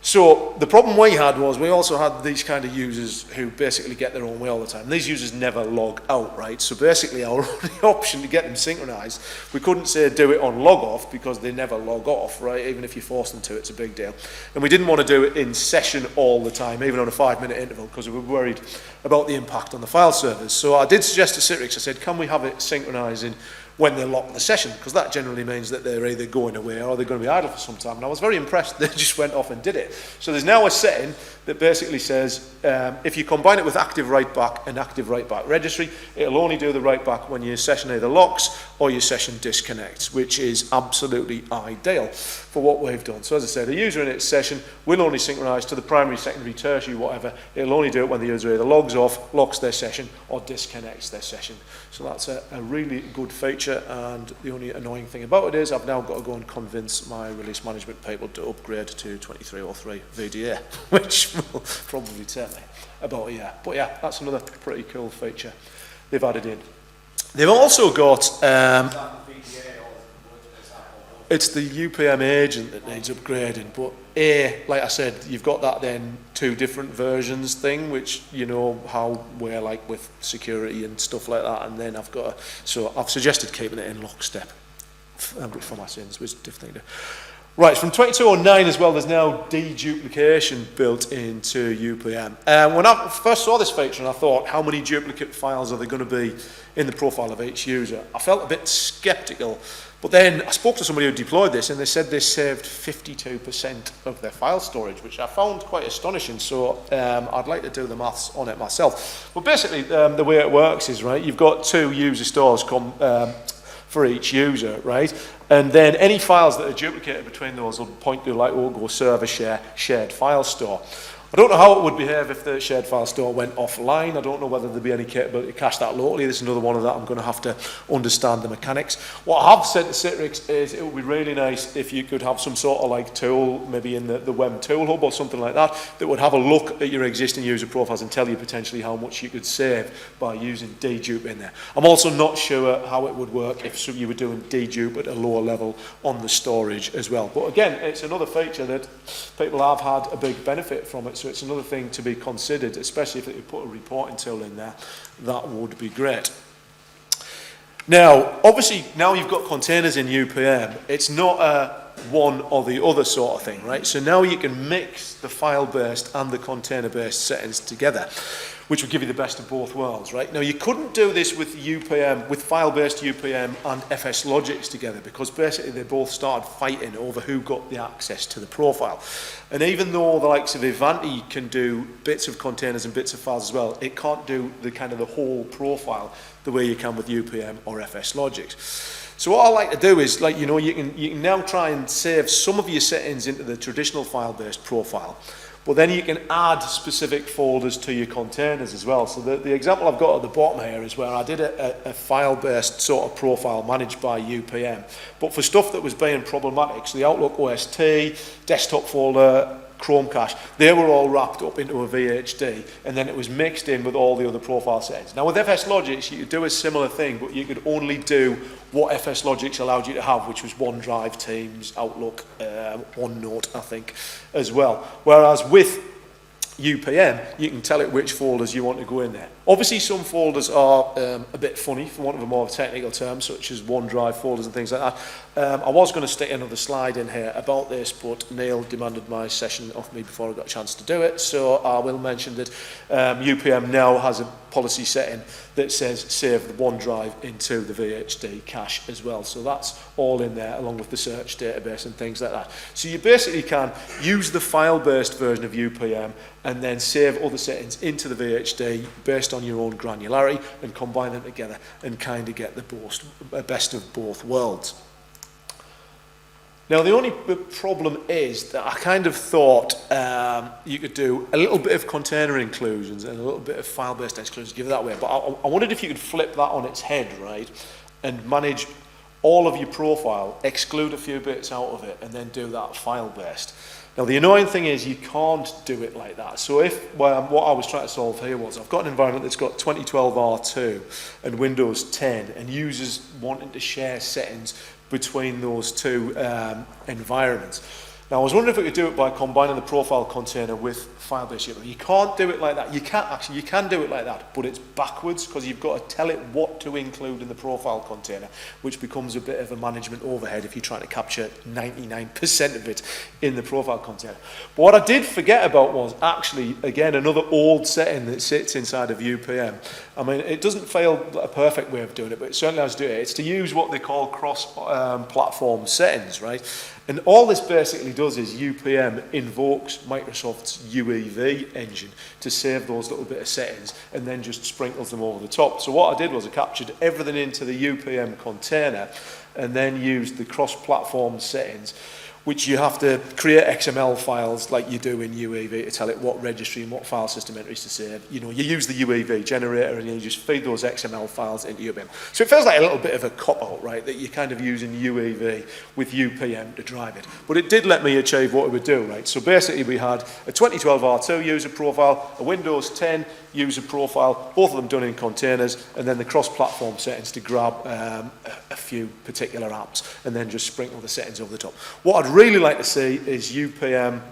So the problem we had was we also had these kind of users who basically get their own way all the time. These users never log out, right? So basically our only option to get them synchronized, we couldn't say do it on log off because they never log off, right? Even if you force them to, it's a big deal. And we didn't want to do it in session all the time, even on a 5-minute interval, because we were worried about the impact on the file servers. So I did suggest to Citrix, I said, can we have it synchronizing when they lock the session, because that generally means that they're either going away or they're going to be idle for some time. And I was very impressed they just went off and did it. So there's now a setting that basically says if you combine it with active write back and active write back registry, it'll only do the write back when your session either locks or your session disconnects, which is absolutely ideal for what we've done. So as I said, a user in its session will only synchronize to the primary, secondary, tertiary, whatever. It'll only do it when the user either logs off, locks their session, or disconnects their session. So that's a really good feature, and the only annoying thing about it is I've now got to go and convince my release management people to upgrade to 2303 VDA, which will probably take me about a year. But yeah, that's another pretty cool feature they've added in. They've also got it's the UPM agent that needs upgrading, but like I said, you've got that then 2 different versions thing, which you know how we're like with security and stuff like that, and then so I've suggested keeping it in lockstep for my sins, which is a different thing to do. Right, from 2209 as well, there's now deduplication built into UPM. When I first saw this feature, and I thought, how many duplicate files are there going to be in the profile of each user? I felt a bit skeptical, but then I spoke to somebody who deployed this, and they said they saved 52% of their file storage, which I found quite astonishing. So I'd like to do the maths on it myself. But basically, the way it works is, right, you've got 2 user stores for each user, right? And then any files that are duplicated between those will point to like, go server share, shared file store. I don't know how it would behave if the shared file store went offline. I don't know whether there'd be any capability to cache that locally. This is another one of that. I'm going to have to understand the mechanics. What I have said to Citrix is it would be really nice if you could have some sort of like tool, maybe in the web tool hub or something like that, that would have a look at your existing user profiles and tell you potentially how much you could save by using dedupe in there. I'm also not sure how it would work if you were doing dedupe at a lower level on the storage as well. But again, it's another feature that people have had a big benefit from it. So it's another thing to be considered, especially if you put a reporting tool in there. That would be great. Now, obviously, now you've got containers in UPM, it's not a one or the other sort of thing, right? So now you can mix the file-based and the container-based settings together, which would give you the best of both worlds, right? Now, you couldn't do this with UPM, with file-based UPM and FSLogix together, because basically they both started fighting over who got the access to the profile. And even though the likes of Ivanti can do bits of containers and bits of files as well, it can't do the kind of the whole profile the way you can with UPM or FSLogix. So what I like to do is, like, you know, you can now try and save some of your settings into the traditional file-based profile, but then you can add specific folders to your containers as well. So the example I've got at the bottom here is where I did a file-based sort of profile managed by UPM, but for stuff that was being problematic, so the Outlook OST, desktop folder, Chrome cache, they were all wrapped up into a VHD, and then it was mixed in with all the other profile settings. Now with FSLogix, you could do a similar thing, but you could only do what FSLogix allowed you to have, which was OneDrive, Teams, Outlook, OneNote, I think, as well. Whereas with UPM, you can tell it which folders you want to go in there. Obviously, some folders are a bit funny, for want of a more technical term, such as OneDrive folders and things like that. I was going to stick another slide in here about this, but Neil demanded my session off me before I got a chance to do it, so I will mention that UPM now has a policy setting that says save the OneDrive into the VHD cache as well. So that's all in there, along with the search database and things like that. So you basically can use the file-based version of UPM and then save other settings into the VHD based on your own granularity and combine them together and kind of get the best of both worlds. Now, the only problem is that I kind of thought you could do a little bit of container inclusions and a little bit of file-based exclusions, give it that way. But I wondered if you could flip that on its head, right, and manage all of your profile, exclude a few bits out of it, and then do that file-based. Now, the annoying thing is you can't do it like that. So what I was trying to solve here was I've got an environment that's got 2012 R2 and Windows 10, and users wanting to share settings between those two environments. Now, I was wondering if we could do it by combining the profile container with file-based UPM. You can't do it like that. You can do it like that, but it's backwards because you've got to tell it what to include in the profile container, which becomes a bit of a management overhead if you're trying to capture 99% of it in the profile container. But what I did forget about was actually, again, another old setting that sits inside of UPM. I mean, it doesn't fail a perfect way of doing it, but it certainly has to do it. It's to use what they call cross-platform settings, right? And all this basically does is UPM invokes Microsoft's UEV engine to save those little bit of settings and then just sprinkles them over the top. So what I did was I captured everything into the UPM container and then used the cross-platform settings, which you have to create XML files like you do in UEV to tell it what registry and what file system entries to save. You know, you use the UEV generator and you just feed those XML files into UPM. So it feels like a little bit of a cop-out, right, that you're kind of using UEV with UPM to drive it. But it did let me achieve what it would do, right? So basically we had a 2012 R2 user profile, a Windows 10 user profile, both of them done in containers, and then the cross-platform settings to grab a few particular apps and then just sprinkle the settings over the top. What I'd really like to see is UPM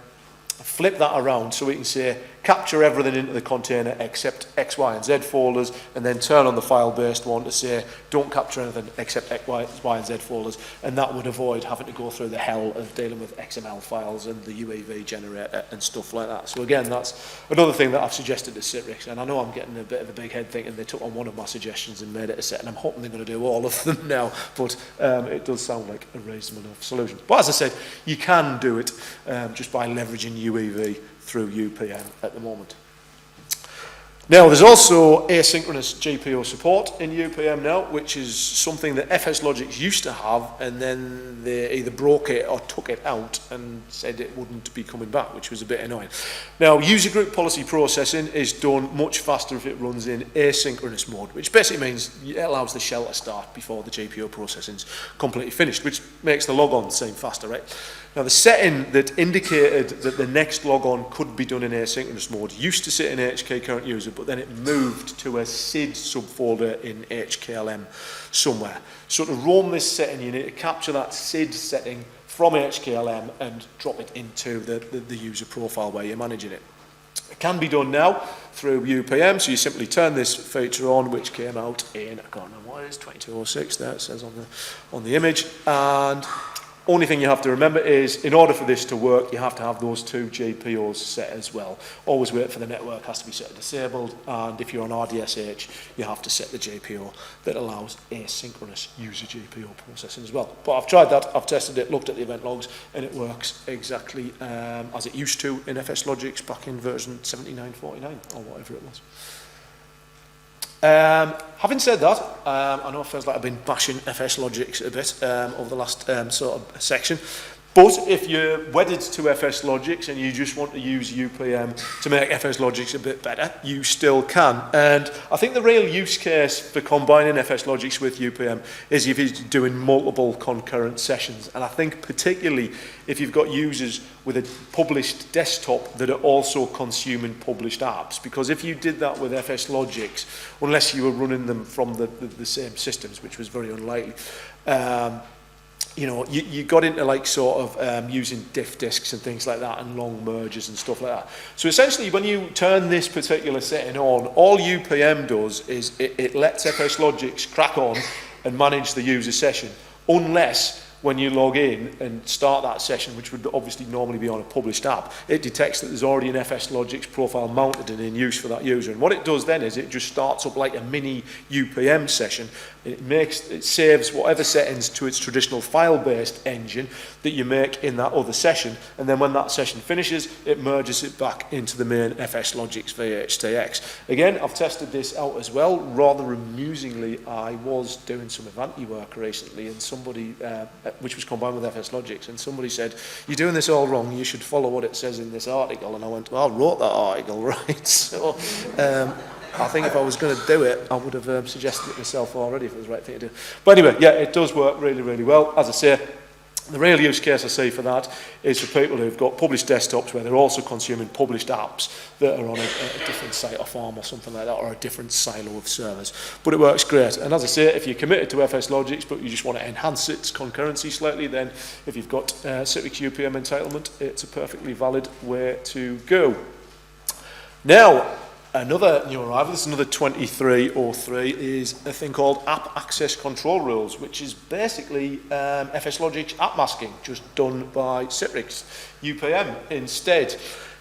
flip that around so we can say capture everything into the container except X, Y, and Z folders, and then turn on the file-based one to say don't capture anything except X, Y, and Z folders, and that would avoid having to go through the hell of dealing with XML files and the UEV generator and stuff like that. So again, that's another thing that I've suggested to Citrix, and I know I'm getting a bit of a big head thinking they took on one of my suggestions and made it a set, and I'm hoping they're going to do all of them now, but it does sound like a reasonable enough solution. But as I said, you can do it just by leveraging UEV through UPM at the moment. Now, there's also asynchronous GPO support in UPM now, which is something that FSLogix used to have, and then they either broke it or took it out and said it wouldn't be coming back, which was a bit annoying. Now, user group policy processing is done much faster if it runs in asynchronous mode, which basically means it allows the shell to start before the GPO processing's completely finished, which makes the logon seem faster, right? Now, the setting that indicated that the next logon could be done in asynchronous mode used to sit in HK current user, but then it moved to a SID subfolder in HKLM somewhere. So to roam this setting, you need to capture that SID setting from HKLM and drop it into the user profile where you're managing it. It can be done now through UPM, so you simply turn this feature on, which came out in, I can't remember what it is, 2206, there it says on the image, and only thing you have to remember is, in order for this to work, you have to have those two GPOs set as well. Always wait for the network has to be set to disabled, and if you're on RDSH, you have to set the GPO that allows asynchronous user GPO processing as well. But I've tried that, I've tested it, looked at the event logs, and it works exactly as it used to in FSLogix back in version 7949, or whatever it was. Having said that, I know it feels like I've been bashing FSLogix a bit over the last sort of section, but if you're wedded to FSLogix and you just want to use UPM to make FSLogix a bit better, you still can. And I think the real use case for combining FSLogix with UPM is if you're doing multiple concurrent sessions. And I think particularly if you've got users with a published desktop that are also consuming published apps. Because if you did that with FSLogix, unless you were running them from the same systems, which was very unlikely, you know, you got into like sort of using diff disks and things like that and long merges and stuff like that. So essentially when you turn this particular setting on, all UPM does is it lets FSLogix crack on and manage the user session, unless when you log in and start that session, which would obviously normally be on a published app, it detects that there's already an FSLogix profile mounted and in use for that user. And what it does then is it just starts up like a mini UPM session. It saves whatever settings to its traditional file-based engine that you make in that other session, and then when that session finishes, it merges it back into the main FSLogix VHTX. Again, I've tested this out as well. Rather amusingly, I was doing some Avanti work recently, and somebody, which was combined with FSLogix, and somebody said, "You're doing this all wrong, you should follow what it says in this article." And I went, "Well, I wrote that article, right?" So I think if I was going to do it, I would have suggested it myself already if it was the right thing to do. But anyway, yeah, it does work really, really well. As I say, The real use case I see for that is for people who've got published desktops where they're also consuming published apps that are on a different site or farm or something like that, or a different silo of servers. But it works great. And as I say, if you're committed to FSLogix but you just want to enhance its concurrency slightly, then if you've got Citrix UPM entitlement, it's a perfectly valid way to go. Now, another new arrival, this is another 2303, is a thing called App Access Control Rules, which is basically FSLogix app masking, just done by Citrix UPM instead.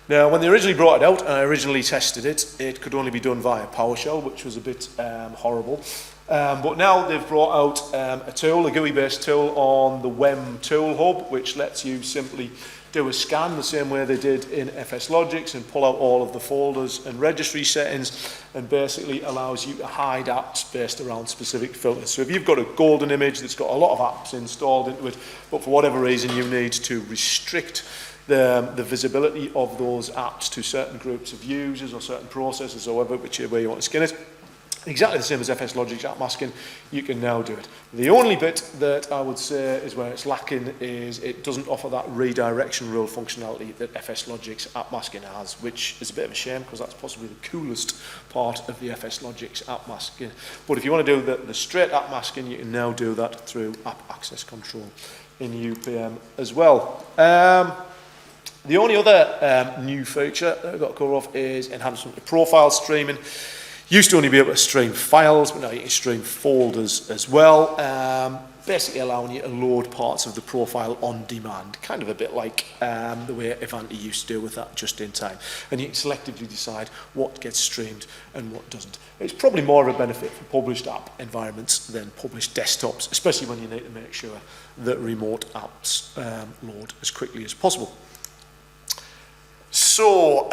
Now, when they originally brought it out, and I originally tested it, it could only be done via PowerShell, which was a bit horrible. But now they've brought out a tool, a GUI-based tool on the WEM tool hub, which lets you simply do a scan the same way they did in FSLogix and pull out all of the folders and registry settings, and basically allows you to hide apps based around specific filters. So if you've got a golden image that's got a lot of apps installed into it, but for whatever reason you need to restrict the visibility of those apps to certain groups of users or certain processes or whichever way you want to skin it, exactly the same as FSLogix app masking, you can now do it. The only bit that I would say is where it's lacking is it doesn't offer that redirection rule functionality that FSLogix app masking has, which is a bit of a shame because that's possibly the coolest part of the FSLogix app masking. But if you want to do the straight app masking, you can now do that through app access control in UPM as well. The only other new feature that I've got to cover off is enhancement to profile streaming. Used to only be able to stream files, but now you can stream folders as well, basically allowing you to load parts of the profile on demand, kind of a bit like the way Ivanti used to do with that just in time. And you can selectively decide what gets streamed and what doesn't. It's probably more of a benefit for published app environments than published desktops, especially when you need to make sure that remote apps load as quickly as possible. So,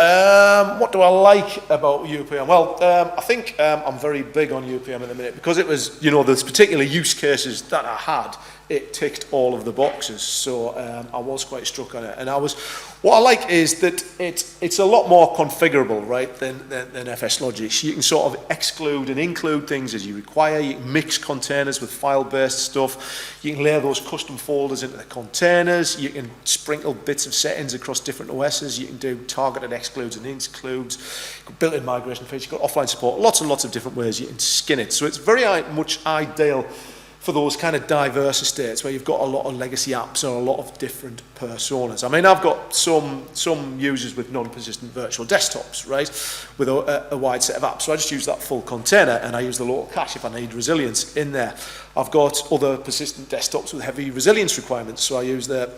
what do I like about UPM? Well, I think I'm very big on UPM at the minute because it was, those particular use cases that I had, it ticked all of the boxes. So I was quite struck on it. And what I like is that it's a lot more configurable, right, than FSLogix. You can sort of exclude and include things as you require. You can mix containers with file-based stuff. You can layer those custom folders into the containers. You can sprinkle bits of settings across different OSs. You can do targeted excludes and includes. You've got built-in migration features. You've got offline support. Lots and lots of different ways you can skin it. So it's very much ideal for those kind of diverse estates where you've got a lot of legacy apps or a lot of different personas. I mean, I've got some users with non-persistent virtual desktops, right, with a wide set of apps. So I just use that full container and I use the local cache if I need resilience in there. I've got other persistent desktops with heavy resilience requirements. So I use the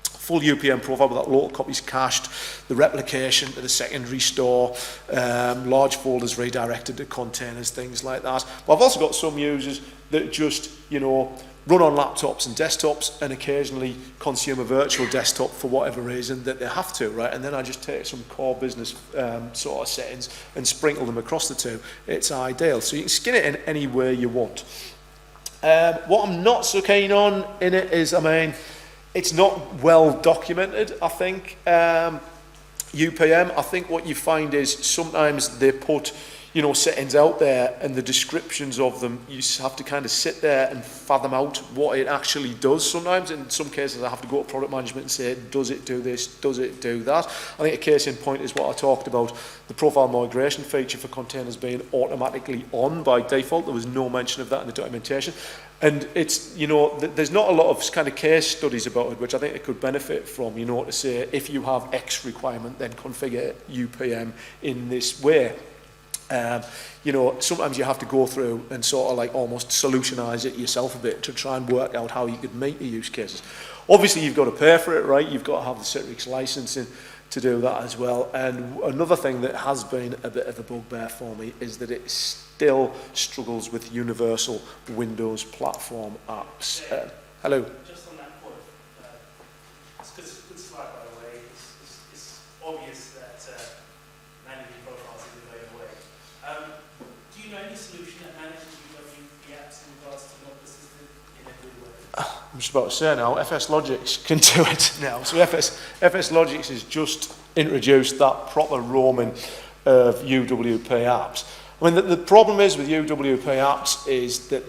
full UPM profile with that local copies cached, the replication to the secondary store, large folders redirected to containers, things like that. But I've also got some users that just, run on laptops and desktops and occasionally consume a virtual desktop for whatever reason that they have to, right? And then I just take some core business sort of settings and sprinkle them across the two. It's ideal. So you can skin it in any way you want. What I'm not so keen on in it is, it's not well documented, I think. UPM, I think what you find is sometimes they put settings out there and the descriptions of them, you have to kind of sit there and fathom out what it actually does sometimes. In some cases, I have to go to product management and say, does it do this? Does it do that? I think a case in point is what I talked about, the profile migration feature for containers being automatically on by default. There was no mention of that in the documentation. And it's, there's not a lot of kind of case studies about it, which I think it could benefit from, to say, if you have X requirement, then configure UPM in this way. Sometimes you have to go through and sort of like almost solutionize it yourself a bit to try and work out how you could meet the use cases. Obviously, you've got to pay for it, right? You've got to have the Citrix licensing to do that as well. And another thing that has been a bit of a bugbear for me is that it still struggles with universal Windows platform apps. Hello. Just on that point, it's a good slide, by the way. It's obvious that managing profiles is the way away. Do you know any solution that manages UWP apps in regards to not persistent in every way? I'm just about to say now, FSLogix can do it now. So FSLogix has just introduced that proper roaming of UWP apps. The problem is with UWP apps is that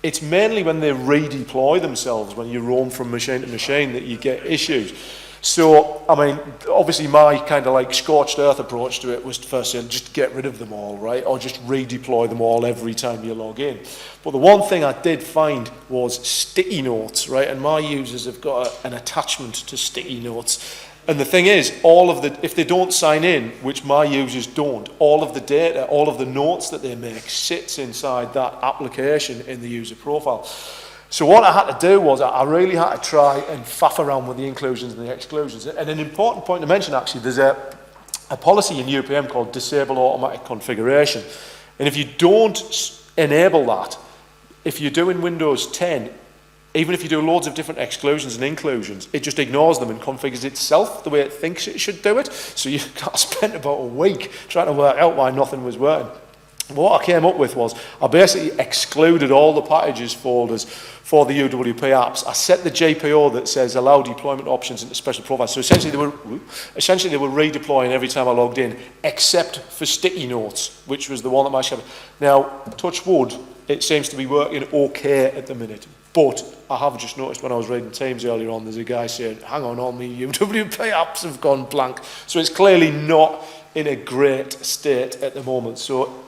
it's mainly when they redeploy themselves, when you roam from machine to machine, that you get issues. So, I mean, obviously my kind of like scorched earth approach to it was to first say, just get rid of them all, right? Or just redeploy them all every time you log in. But the one thing I did find was sticky notes, right? And my users have got an attachment to sticky notes. And the thing is, if they don't sign in, which my users don't, all of the data, all of the notes that they make sits inside that application in the user profile. So what I had to do was I really had to try and faff around with the inclusions and the exclusions. And an important point to mention, actually, there's a policy in UPM called Disable Automatic Configuration. And if you don't enable that, if you're doing Windows 10, even if you do loads of different exclusions and inclusions, it just ignores them and configures itself the way it thinks it should do it. So you spent about a week trying to work out why nothing was working. What I came up with was I basically excluded all the packages folders for the UWP apps. I set the GPO that says allow deployment options into special profiles. So essentially they were redeploying every time I logged in, except for sticky notes, which was the one that my shepherd. Now, touch wood, it seems to be working okay at the minute. But I have just noticed when I was reading Teams earlier on, there's a guy saying, hang on, all my UWP apps have gone blank. So it's clearly not in a great state at the moment. So,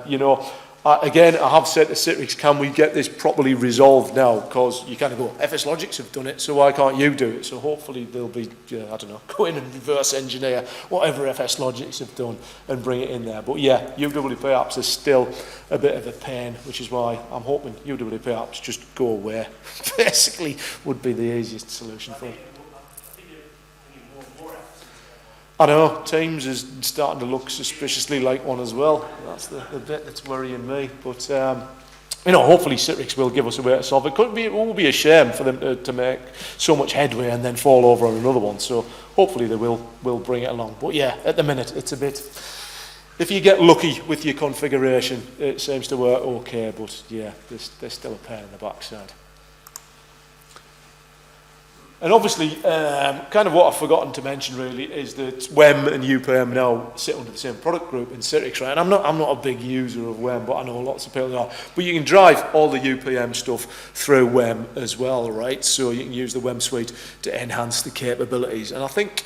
you know, again, I have said to Citrix, can we get this properly resolved now? Because you kind of go, FSLogix have done it, so why can't you do it? So hopefully they'll be, I don't know, go in and reverse engineer whatever FSLogix have done and bring it in there. But yeah, UWP apps are still a bit of a pain, which is why I'm hoping UWP apps just go away. Basically would be the easiest solution for it. I know, Teams is starting to look suspiciously like one as well. That's the bit that's worrying me. But, you know, hopefully Citrix will give us a way to solve it. It will be a shame for them to make so much headway and then fall over on another one. So hopefully they will bring it along. But yeah, at the minute, it's a bit... If you get lucky with your configuration, it seems to work okay. But yeah, there's still a pain in the backside. And obviously, kind of what I've forgotten to mention really is that WEM and UPM now sit under the same product group in Citrix, right? And I'm not a big user of WEM, but I know lots of people are. But you can drive all the UPM stuff through WEM as well, right? So you can use the WEM suite to enhance the capabilities. And I think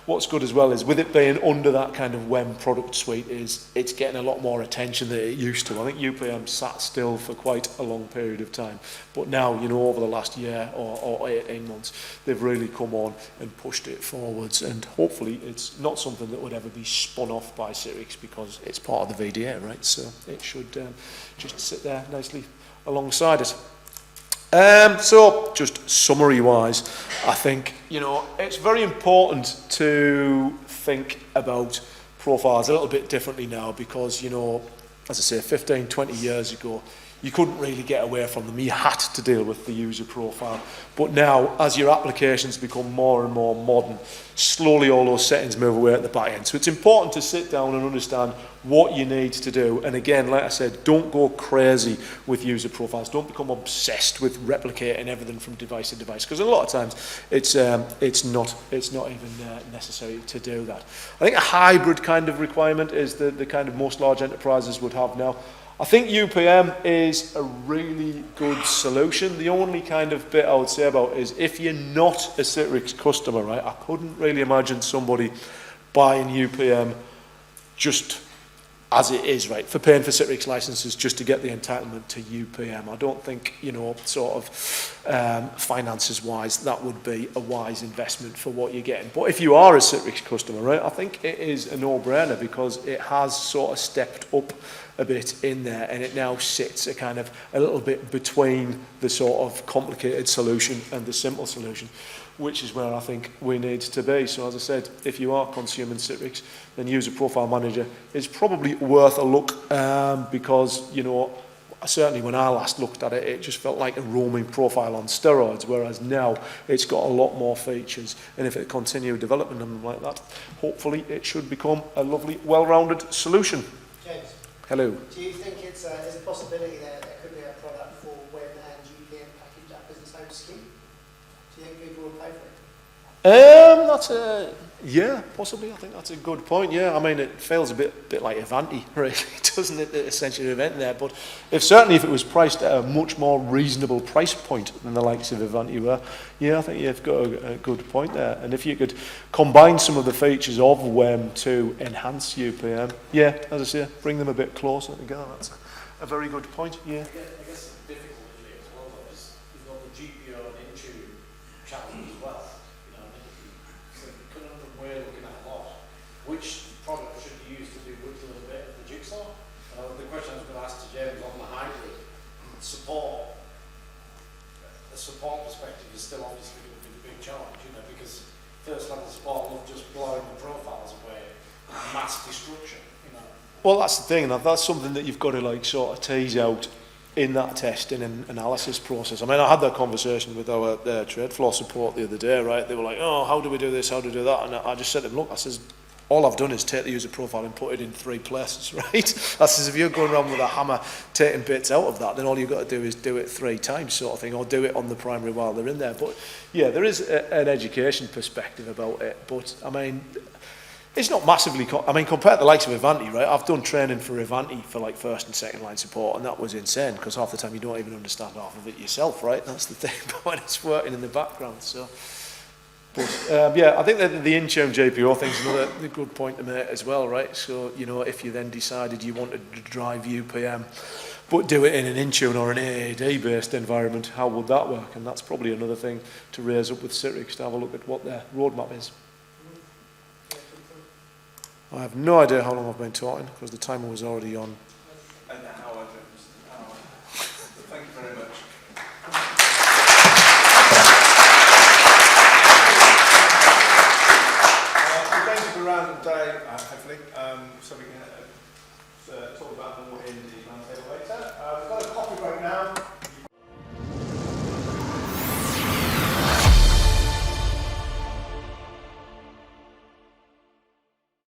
what's good as well is with it being under that kind of WEM product suite is it's getting a lot more attention than it used to. I think UPM sat still for quite a long period of time. But now, you know, over the last year or 18 months, they've really come on and pushed it forwards. And hopefully it's not something that would ever be spun off by Citrix because it's part of the VDA, right? So it should just sit there nicely alongside it. So just summary-wise, I think, you know, it's very important to think about profiles a little bit differently now because, you know, as I say, 15, 20 years ago, you couldn't really get away from them. You had to deal with the user profile. But now, as your applications become more and more modern, slowly all those settings move away at the back end. So it's important to sit down and understand what you need to do. And again, like I said, don't go crazy with user profiles. Don't become obsessed with replicating everything from device to device, because a lot of times it's not even necessary to do that. I think a hybrid kind of requirement is the kind of most large enterprises would have now. I think UPM is a really good solution. The only kind of bit I would say about it is if you're not a Citrix customer, right, I couldn't really imagine somebody buying UPM just as it is, right, for paying for Citrix licenses just to get the entitlement to UPM. I don't think, you know, sort of finances-wise, that would be a wise investment for what you're getting. But if you are a Citrix customer, right, I think it is a no-brainer because it has sort of stepped up a bit in there and it now sits a little bit between the sort of complicated solution and the simple solution, which is where I think we need to be. So as I said, if you are consuming Citrix, then User Profile Manager is probably worth a look because, you know, certainly when I last looked at it, it just felt like a roaming profile on steroids, whereas now it's got a lot more features. And if it continues developing them like that, hopefully it should become a lovely, well-rounded solution. James, hello. do you think there's a possibility that there could be a product for web and UPM packaged up as its own skin? Do you think people will pay for it? Yeah, possibly. I think that's a good point. Yeah, I mean, it feels a bit like Avanti, really, doesn't it? Essentially, event there. But if it was priced at a much more reasonable price point than the likes of Avanti were, yeah, I think you've got a good point there. And if you could combine some of the features of WEM to enhance UPM, yeah, as I say, bring them a bit closer together. That's a very good point. Yeah. I guess the difficulty here as well though is you've got the GPO and Intune challenge as well. You know, so the conundrum we're looking at a lot. Which product should you use to do which little bit of the jigsaw? The question I was going to ask to James on the hybrid support. The support perspective is still obviously going to be the big challenge, you know, because first level support love just blowing the profiles away, mass destruction, you know. Well, that's the thing, and that's something that you've got to like sort of tease out in that testing and analysis process. I mean, I had that conversation with our trade floor support the other day, right? They were like, oh, how do we do this, how do we do that? And I just said to them, look, I says, all I've done is take the user profile and put it in 3 places, right? I says, if you're going around with a hammer taking bits out of that, then all you've got to do is do it 3 times sort of thing, or do it on the primary while they're in there. But yeah, there is an education perspective about it. But I mean, it's not massively, compared to the likes of Avanti, right? I've done training for Avanti for like first and second line support, and that was insane, because half the time you don't even understand half of it yourself, right? That's the thing, but when it's working in the background, so. But yeah, I think that the Intune JPO thing's another good point to make as well, right? So, you know, if you then decided you wanted to drive UPM, but do it in an Intune or an AAD-based environment, how would that work? And that's probably another thing to raise up with Citrix, to have a look at what their roadmap is. I have no idea how long I've been talking, because the timer was already on. An hour, James. An hour. Thank you very much. We're going to be around all day, hopefully, so we can talk about them more in the roundtable later.